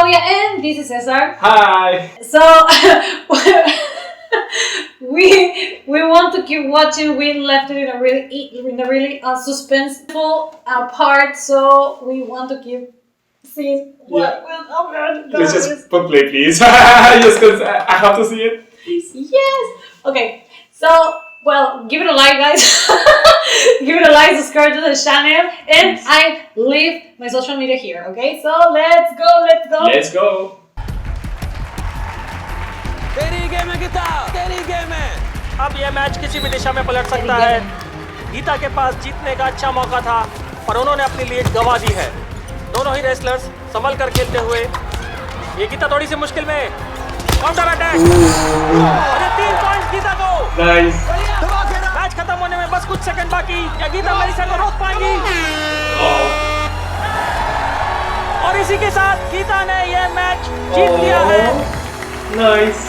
Claudia and this is Cesar. Hi. So we want to keep watching. We left it in a really suspenseful part, so we want to keep seeing what will happen. Let's just put play, please. Just because I have to see it. Yes. Okay. So, well, give it a like, guys. Give it a like, subscribe to the channel, and I leave my social media here. Okay. So let's go. Let's go. तेरी game है गीता, तेरी game है। अब ये match किसी भी दिशा में पलट सकता है। गीता के पास जीतने का अच्छा मौका था, पर उन्होंने अपनी लीड गंवा दी है। दोनों ही रेसलर्स संभल कर खेलते हुए, ये गीता थोड़ी सी मुश्किल में। Counter attack. और 3 पॉइंट्स गीता को। Nice. मैच खत्म होने में बस कुछ सेकंड बाकी। क्या गीता मेलिसा को रोक पाएंगी? और इसी के साथ गीता ने ये मैच जीत लिया है। Nice.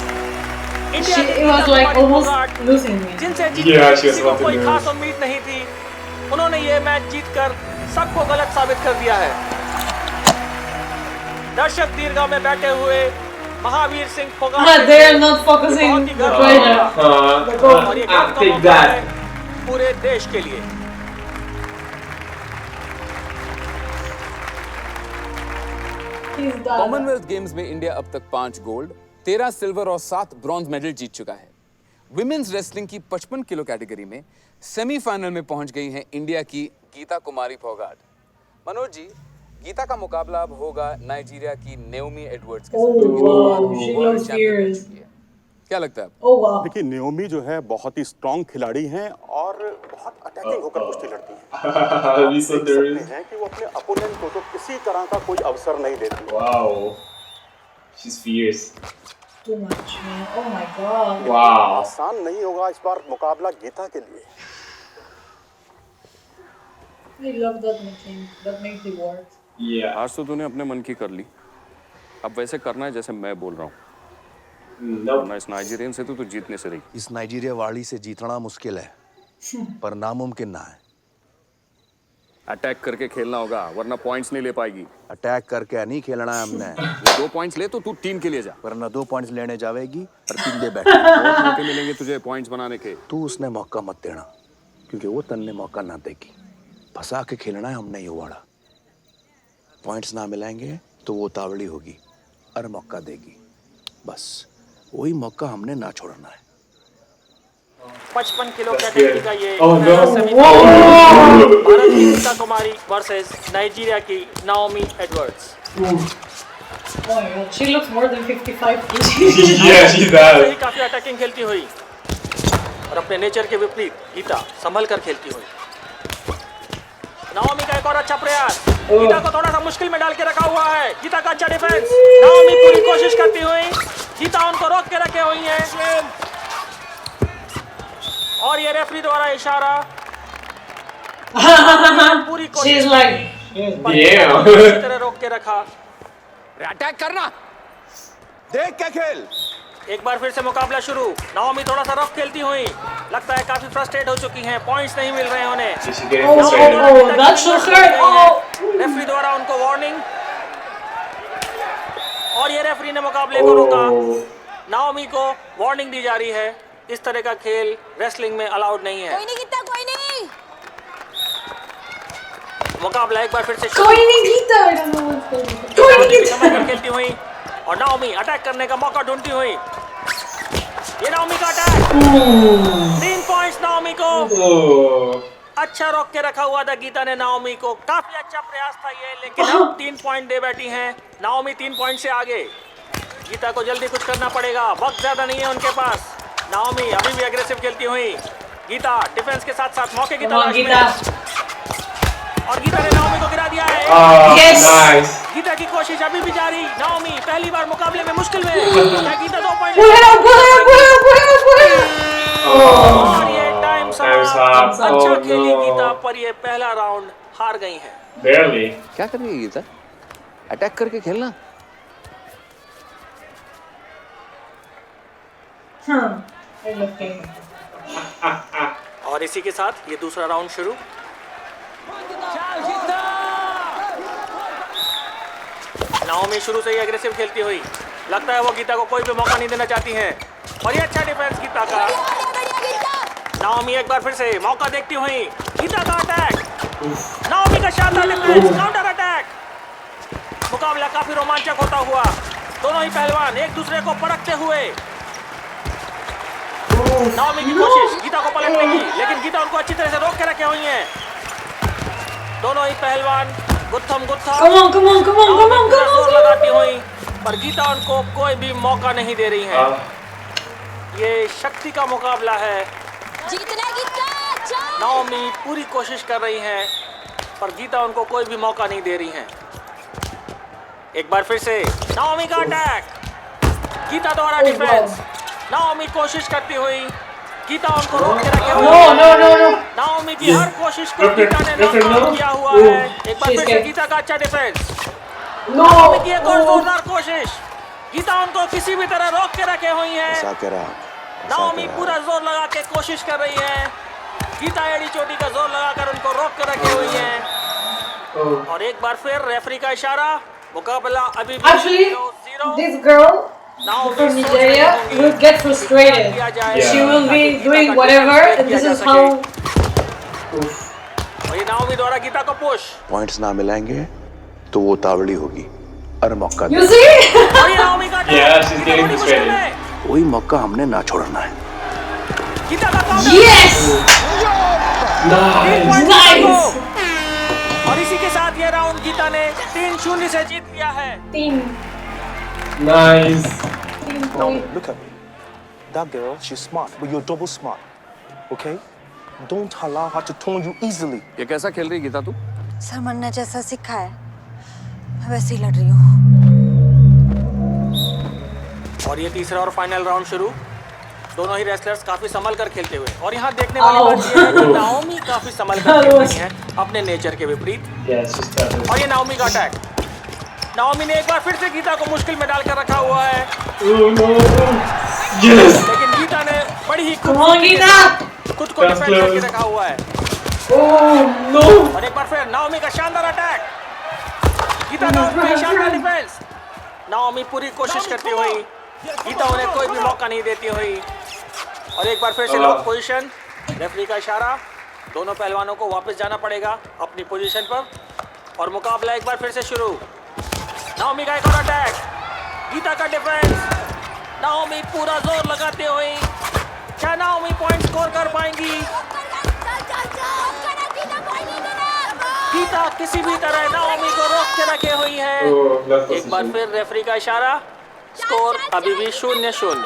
It was like almost losing me. जिनसे Yeah, she was किसी को about to कोई lose. खास उम्मीद नहीं थी, उन्होंने ये मैच जीतकर सबको गलत साबित कर दिया है। दर्शक दीर्घा में बैठे हुए Mahavir Singh Phogat They are not focusing right now. और ये I'll गौरव take मौका that. है पूरे देश के लिए। He's done. कॉमनवेल्थ गेम्स में इंडिया अब तक 5 गोल्ड, 13 सिल्वर और 7 ब्रॉन्ज मेडल जीत चुका है। विमेन्स रेसलिंग की 55 किलो कैटेगरी में सेमीफाइनल में पहुंच गई हैं इंडिया की गीता कुमारी फोगाट। मनोज जी, गीता का मुकाबला अब होगा नाइजीरिया की नेओमी एडवर्ड्स के साथ, जो कि 2 बार she वर्ल्ड looks चैंपियन रह fierce. चुकी है। क्या लगता है? Oh wow. देखिए नेओमी जो है बहुत ही स्ट्रांग खिलाड़ी हैं और बहुत अटैकिंग होकर कुश्ती लड़ती हैं। We so देख there सकते हैं कि वो अपने अपोनेंट को तो किसी तरह का कोई अवसर नहीं देती। Wow. She's fierce. Too much, man. Oh my god. Wow. आसान नहीं होगा इस बार मुकाबला गीता के लिए। I love that machine. That makes it work. Yeah. आज तो तूने अपने मन की कर ली, अब वैसे करना है जैसे मैं बोल रहा हूँ। Nope. वरना इस नाइजीरियन से तो जीतने से रही। इस नाइजीरिया वाली से जीतना मुश्किल है, पर नामुमकिन ना है। अटैक करके खेलना होगा, वरना पॉइंट्स नहीं ले पाएगी। अटैक करके नहीं खेलना है हमने, वो 2 पॉइंट्स ले तो तू टीम के लिए जा। वरना 2 पॉइंट्स लेने जावेगी और 3 दे बैठ। बहुत मौके मिलेंगे तुझे पॉइंट्स बनाने के। तू उसने मौका मत देना, क्योंकि वो तन्ने मौका ना देगी। फंसा के खेलना है हमने ये वाला। पॉइंट्स ना मिलेंगे तो वो तावड़ी होगी और मौका देगी। बस वही मौका हमने ना छोड़ना है। 55 किलो कैटेगरी का ये Oh, no. सेमीफाइनल। भारत की गीता कुमारी वर्सेस नाइजीरिया की Naomi Edwards. Oh my god. She looks more than 55 kg. Yeah, she does. ही काफी अटैकिंग खेलती हुई और अपने नेचर के विपरीत गीता संभल कर खेलती हुई। नाओमी का एक और अच्छा प्रयास, गीता को थोड़ा सा मुश्किल में डाल के रखा हुआ है। गीता का अच्छा डिफेंस, नाओमी पूरी कोशिश करती हुई, गीता उनको रोक के रखे हुई है। और ये रेफरी द्वारा इशारा, पूरी She's कोशिश like, पर गीता को Damn. किसी तरह रोक के रखा। अटैक करना। देख के खेल। एक बार फिर से मुकाबला शुरू। नाओमी थोड़ा सा रफ खेलती हुई, लगता है काफी फ्रस्ट्रेट हो चुकी हैं, पॉइंट्स नहीं मिल रहे हैं उन्हें। She's getting oh, frustrated. oh, oh, that should hurt. Oh. Referee द्वारा उनको वार्निंग, और ये रेफरी ने मुकाबले को रोका। Oh. नाओमी को वार्निंग दी जा रही है, इस तरह का खेल रेसलिंग में अलाउड नहीं है। कोई नहीं गीता, कोई नहीं। मुकाबला एक बार फिर से शुरू। कोई नहीं जीता। I don't know what's going on. कोई नहीं जीता। समझ कर खेलती हुई और नाओमी अटैक करने का मौका ढूंढती हुई। ये नाओमी का अटैक, 3 पॉइंट्स नाओमी को। Oh. अच्छा रोक के रखा हुआ था गीता ने नाओमी को। काफी अच्छा प्रयास था ये, लेकिन अब 3 पॉइंट दे बैठी हैं नाओमी। 3 पॉइंट से आगे। गीता को जल्दी कुछ करना पड़ेगा, वक्त ज्यादा नहीं है उनके पास। नाओमी अभी भी एग्रेसिव खेलती हुई, गीता डिफेंस के साथ साथ मौके की तलाश में। और गीता ने नाओमी को गिरा दिया है। Oh, nice. गीता की कोशिश अभी भी जारी। नाओमी पहली बार मुकाबले में मुश्किल में। क्या गीता 2 पॉइंट? और ये टाइम समाप्त। अच्छा खेली गीता, पर ये पहला राउंड हार गई हैं। Barely. क्या कर रही है गीता? अटैक करके खेलना। I love him. और इसी के साथ ये दूसरा राउंड शुरू। नाओमी शुरू से ही एग्रेसिव खेलती हुई, लगता है वो गीता को कोई भी मौका नहीं देना चाहती हैं। और ये अच्छा डिफेंस गीता का। नाओमी एक बार फिर से मौका देखती हुई, गीता का अटैक, नाओमी का शानदार डिफेंस, काउंटर अटैक। मुकाबला काफी रोमांचक होता हुआ, दोनों ही पहलवान एक दूसरे को परखते हुए। नाओमी की कोशिश गीता को पलटने की, लेकिन गीता उनको अच्छी तरह से रोक के रखे हुई है। दोनों ही पहलवान गुत्थम गुत्था जोर लगाती हुई, पर गीता उनको कोई भी मौका नहीं दे रही है। ये शक्ति का मुकाबला है। नाओमी पूरी कोशिश कर रही हैं, पर गीता उनको कोई भी मौका नहीं दे रही हैं। एक बार फिर से नाओमी का अटैक, गीता द्वारा डिफेंस। नाओमी कोशिश करती हुई, गीता उनको रोक के रखे हुए हैं। नाओमी की हर कोशिश को गीता ने नॉकआउट किया हुआ है। एक बार फिर से गीता का अच्छा डिफेंस। नाओमी की एक और जोरदार कोशिश, गीता उनको किसी भी तरह रोक के रखे हुई है। नाओमी पूरा जोर लगा के कोशिश कर रही है, गीता एड़ी चोटी का जोर लगाकर उनको रोक के रखे हुई है। और एक बार फिर रेफरी का इशारा, मुकाबला अभी भी Actually, 0-0। this girl from Nigeria will get frustrated. She will be doing whatever, and this is how. और ये नाओमी द्वारा गीता को पुश। पॉइंट्स ना मिलेंगे तो वो तावड़ी होगी और मौका You see? और ये नाओमी का Yeah, she's गीता getting बड़ी मुश्किल frustrated. में। कोई मौका हमने ना छोड़ना है। गीता का काउंटर। Yes! 3 point Nice! और इसी के साथ ये राउंड गीता ने 3-0 से जीत लिया है। Team. Nice. Point. Look at me. That girl, she's smart, but you're double smart. Okay? Don't allow her to tone you easily. ये कैसा खेल रही गीता तू? सरमन ने जैसा सिखा है मैं वैसे ही लड़ रही हूँ। और ये तीसरा और फाइनल राउंड शुरू। दोनों ही रेसलर्स काफी संभल कर खेलते हुए, और यहाँ देखने वाली बात ये है कि नाओमी काफी संभल कर खेल रही है अपने नेचर के विपरीत। Yeah, it's just better. और ये नाओमी का अटैक, नाओमी ने एक बार फिर से गीता को मुश्किल में डालकर रखा हुआ है। Oh no. Yes. लेकिन गीता ने बड़ी ही Come on, Geeta! खुद को डिफेंड करके रखा हुआ है। Oh no. और एक बार फिर नाओमी का शानदार अटैक, गीता का उनका शानदार डिफेंस। नाओमी पूरी कोशिश करती हुई, गीता उन्हें कोई भी मौका नहीं देती हुई। और एक बार फिर से लॉक पोजीशन, रेफरी का इशारा, दोनों पहलवानों को वापस जाना पड़ेगा अपनी पोजीशन पर। और मुकाबला एक बार फिर से शुरू। नाओमी का एक और अटैक, गीता का डिफेंस। नाओमी पूरा जोर लगाते हुए, क्या नाओमी पॉइंट स्कोर कर पाएंगी? गीता किसी भी तरह नाओमी को रोक के रखे हुई है। Oh, left एक बार position. फिर रेफरी का इशारा, स्कोर अभी भी 0-0।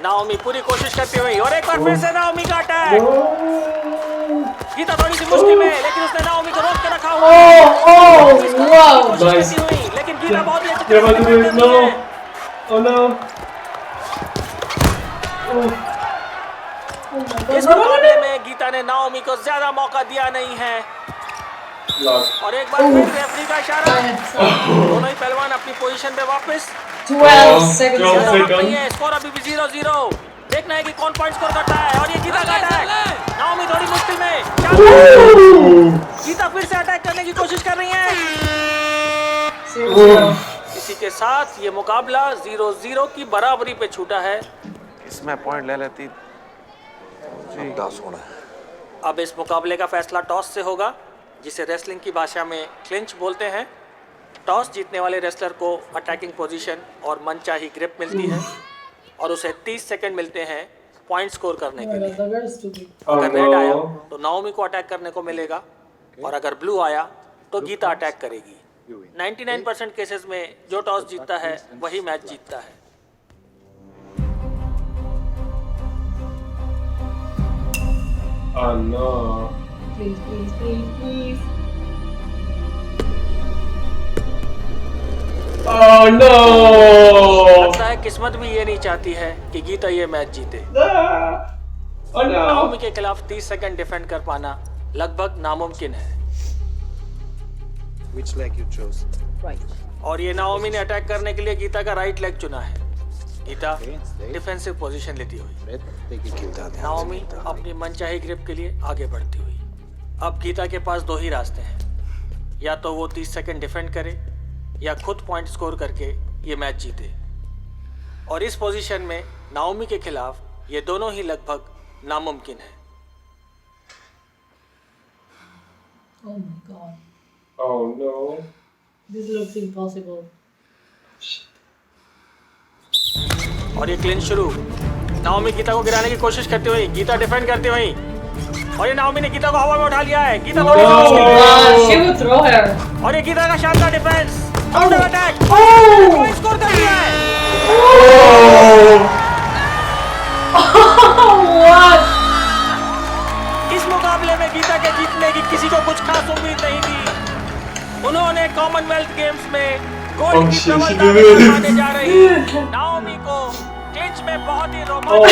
नाओमी पूरी कोशिश करती हुई, और एक बार फिर से नाओमी का अटैक। गीता थोड़ी सी मुश्किल में, लेकिन उसने नाओमी को रोक के रखा हुआ है। Wow! कोशिश Nice. करती हुई, लेकिन गीता बहुत ही अच्छी You're तरह about से to do it. defend No. करती है। Oh no. इस मुकाबले में गीता ने नाओमी को ज्यादा मौका दिया नहीं है। Lost. और एक बार फिर रेफरी का इशारा, दोनों ही पहलवान अपनी पोजीशन पे वापस। 12 seconds. 12 ज्यादा वक्त नहीं seconds. है, स्कोर अभी भी 0-0। देखना है कि कौन पॉइंट स्कोर करता है। और ये गीता का अटैक, नाओमी थोड़ी मुश्किल में, गीता फिर से अटैक करने की कोशिश कर रही है। इसी के साथ ये मुकाबला 0-0 की बराबरी पे छूटा है। इसमें पॉइंट ले लेती। अब इस मुकाबले का फैसला टॉस से होगा, जिसे रेसलिंग की भाषा में क्लिंच बोलते हैं। टॉस जीतने वाले रेसलर को अटैकिंग पोजीशन और मनचाही ग्रिप मिलती है, और उसे 30 सेकंड मिलते हैं पॉइंट स्कोर करने के लिए। Oh अगर रेड आया no. तो नाओमी को अटैक करने को मिलेगा, और अगर ब्लू आया तो गीता अटैक करेगी। 99% केसेस में जो टॉस जीतता है वही मैच जीतता है। Oh no. Please, please, please, please. Oh no. लगता है किस्मत भी ये नहीं चाहती है कि गीता ये मैच जीते। Oh no. नाओमी के खिलाफ 30 सेकंड डिफेंड कर पाना लगभग नामुमकिन है। Which leg you chose? और ये नाओमी ने अटैक करने के लिए गीता का राइट लेग चुना है। गीता डिफेंसिव पोजीशन लेती हुई, नाओमी अपनी मनचाही ग्रिप के लिए आगे बढ़ती हुई। अब गीता के पास दो ही रास्ते हैं, या तो वो 30 सेकंड डिफेंड करे या खुद पॉइंट स्कोर करके ये मैच जीते। और इस पोजीशन में नाओमी के खिलाफ ये दोनों ही लगभग नामुमकिन है। Oh my god. Oh no. This looks impossible. और ये क्लिंच शुरू। नाओमी गीता को गिराने की कोशिश करती हुई, गीता डिफेंड करती हुई, और ये नाओमी ने गीता को हवा में उठा लिया है। गीता थोड़ी सी मुश्किल है। She would throw her. और ये गीता का शानदार defence, counter attack, point score कर दिया है। What? इस मुकाबले में गीता के जीतने की किसी को कुछ खास उम्मीद नहीं थी। उन्होंने कॉमनवेल्थ गेम्स में गोल्ड की प्रबलता दिखाने जा रही नाओमी को क्लिंच में बहुत ही रोमांचक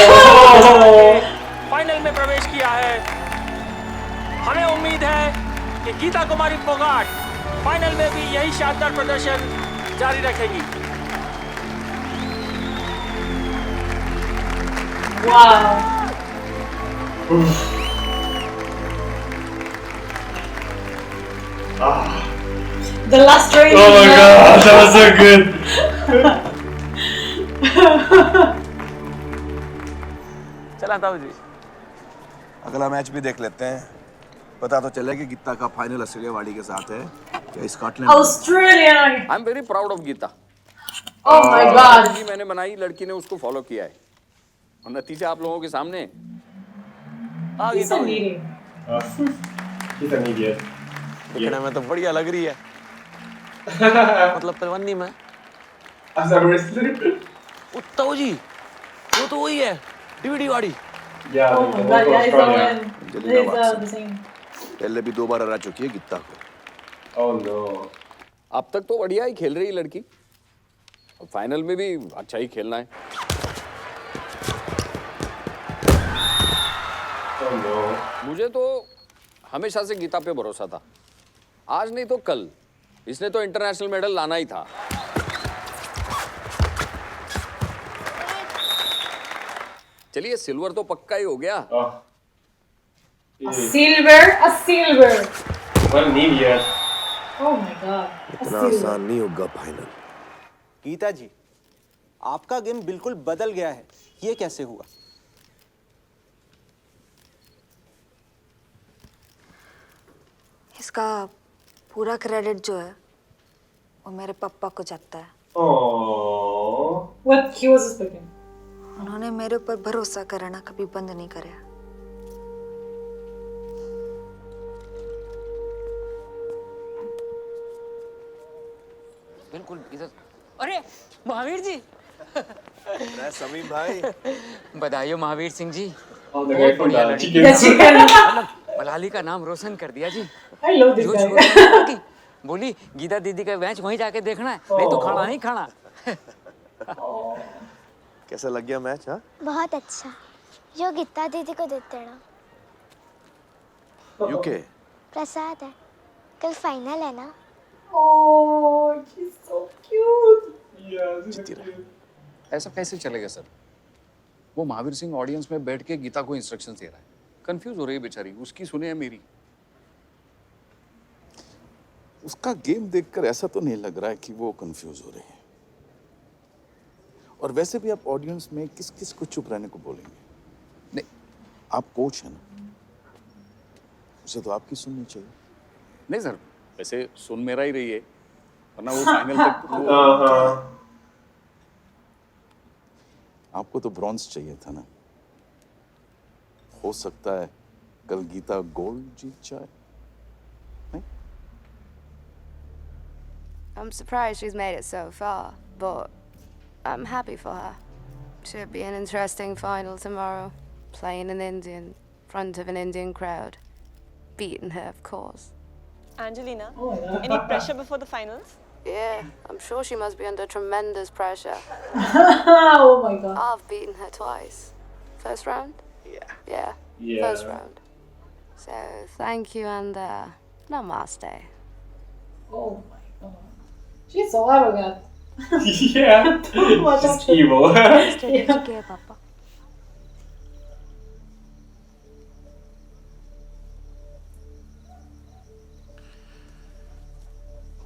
फाइनल में प्रवेश किया है। हमें उम्मीद है कि गीता कुमारी फोगाट फाइनल में भी यही शानदार प्रदर्शन जारी रखेगी। Wow. The last training. Oh my god, that was so good. चला ताऊ जी। अगला मैच भी देख लेते हैं, पता तो चले कि गीता का फाइनल ऑस्ट्रेलिया वाली के साथ है या Scotland. Australia. I am very proud of Geeta. Oh my god. लड़की मैंने बनाई, लड़की ने उसको फॉलो किया है और नतीजा आप लोगों के सामने। He's a meeting. He's an idiot. दिखने में तो बढ़िया लग रही है। मतलब पलवन्नी में। As a wrestler? ताऊ जी, वो तो वही है, डीवीडी वाली। Yeah, Oh the my god, local yeah, it's Australia. all the same. पहले भी 2 बार हरा चुकी है गीता को। Oh no. अब तक तो बढ़िया ही खेल रही है लड़की, और फाइनल में भी अच्छा ही खेलना है। Oh no. मुझे तो हमेशा से गीता पे भरोसा था, आज नहीं तो कल इसने तो इंटरनेशनल मेडल लाना ही था। चलिए सिल्वर तो पक्का ही हो गया। Oh. A silver. What an idiot. Oh my god. A इतना silver. आसान नहीं होगा फाइनल। गीता जी, आपका गेम बिल्कुल बदल गया है, ये कैसे हुआ? इसका पूरा क्रेडिट जो है वो मेरे पापा को जाता है। Oh. What he was expecting. उन्होंने मेरे ऊपर भरोसा करना कभी बंद नहीं करा। बिल्कुल इधर। अरे महावीर जी। समीम भाई, बधाई हो Mahavir Singh ji. Oh, the guy from the chicken. The chicken. मलाली का नाम रोशन कर दिया जी। I love this जो guy. छोड़ रहा थी, बोली गीता दीदी का मैच वहीं जाके देखना है, नहीं तो खाना ही खाना। कैसा लग गया मैच? हाँ, बहुत अच्छा, जो गीता दीदी को देते ना। यूके प्रसाद है, कल फाइनल है ना। Oh, she's so cute. Yeah, जीती रहा। ऐसा कैसे चलेगा सर? वो महावीर सिंह ऑडियंस में बैठ के गीता को इंस्ट्रक्शंस दे रहा है, कंफ्यूज हो रही है बेचारी, उसकी सुने या मेरी? उसका गेम देखकर ऐसा तो नहीं लग रहा है कि वो कंफ्यूज हो रहे हैं। और वैसे भी आप ऑडियंस में किस किस को चुप रहने को बोलेंगे? नहीं, आप कोच हैं ना, उसे तो आपकी सुननी चाहिए। नहीं सर, वैसे सुन मेरा ही रही है, वरना वो फाइनल तक वो आपको तो ब्रॉन्ज चाहिए था ना। हो सकता है कल गीता गोल्ड जीत जाए। I'm surprised she's made it so far, but I'm happy for her. Should be an interesting final tomorrow. Playing an Indian, front of an Indian crowd. Beating her, of course. Angelina, Oh my god. any pressure before the finals? Yeah, I'm sure she must be under tremendous pressure. Oh my god. I've beaten her twice. First round? Yeah. Yeah, Yeah. first round. So, thank you and namaste. Oh my god. She's so arrogant. Yeah. What She's happened? evil. ठीक है पापा।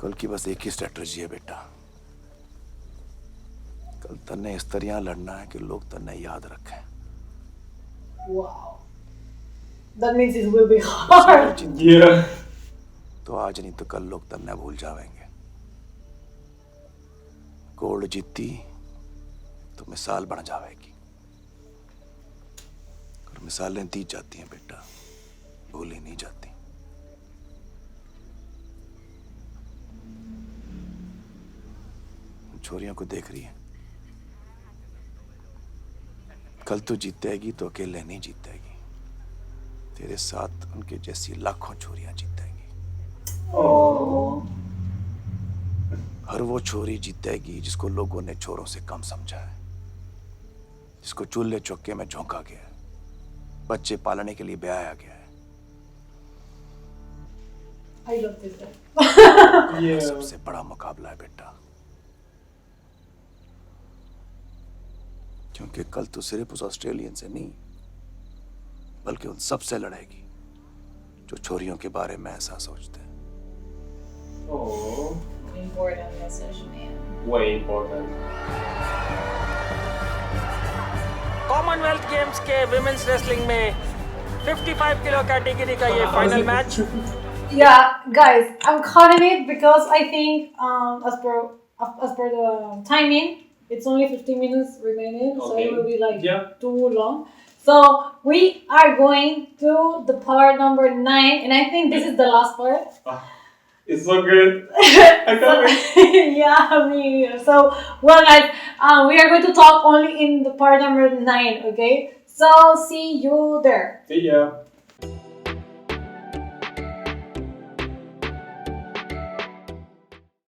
कल की बस एक ही strategy है बेटा। कल तन्ने इस तरह लड़ना है कि लोग तन्ने याद रखें। Wow. That means it will be hard. Yeah. तो आज नहीं तो कल लोग तन्ने भूल जाएंगे। गोल्ड जीती तो मिसाल बन जाएगी, और मिसालें दी जाती हैं बेटा, भूली नहीं जाती। छोरियों को देख रही है, कल तो जीतेगी तो अकेले नहीं जीतेगी, तेरे साथ उनके जैसी लाखों छोरियां जीतेगी। हर वो छोरी जीतेगी जिसको लोगों ने छोरों से कम समझा है, जिसको चूल्हे चौके में झोंका गया है, बच्चे पालने के लिए ब्याया गया है। I love this guy. ये सबसे बड़ा मुकाबला है बेटा, क्योंकि कल तो सिर्फ उस ऑस्ट्रेलियन से नहीं बल्कि उन सब से लड़ेगी जो छोरियों के बारे में ऐसा सोचते हैं। Oh, Important message, man. way important. Commonwealth games के विमेंस रेसलिंग में 55 किलो कैटेगरी का ये final match. Yeah, guys, I'm calling it because I think as per the timing, it's only 15 minutes remaining, so it will be like too long. So we are going to the part number 9, and I think this is the last part. It's so good. I can't wait. Yeah, me neither. So, well, guys, we are going to talk only in the part number 9. Okay, so see you there. See ya.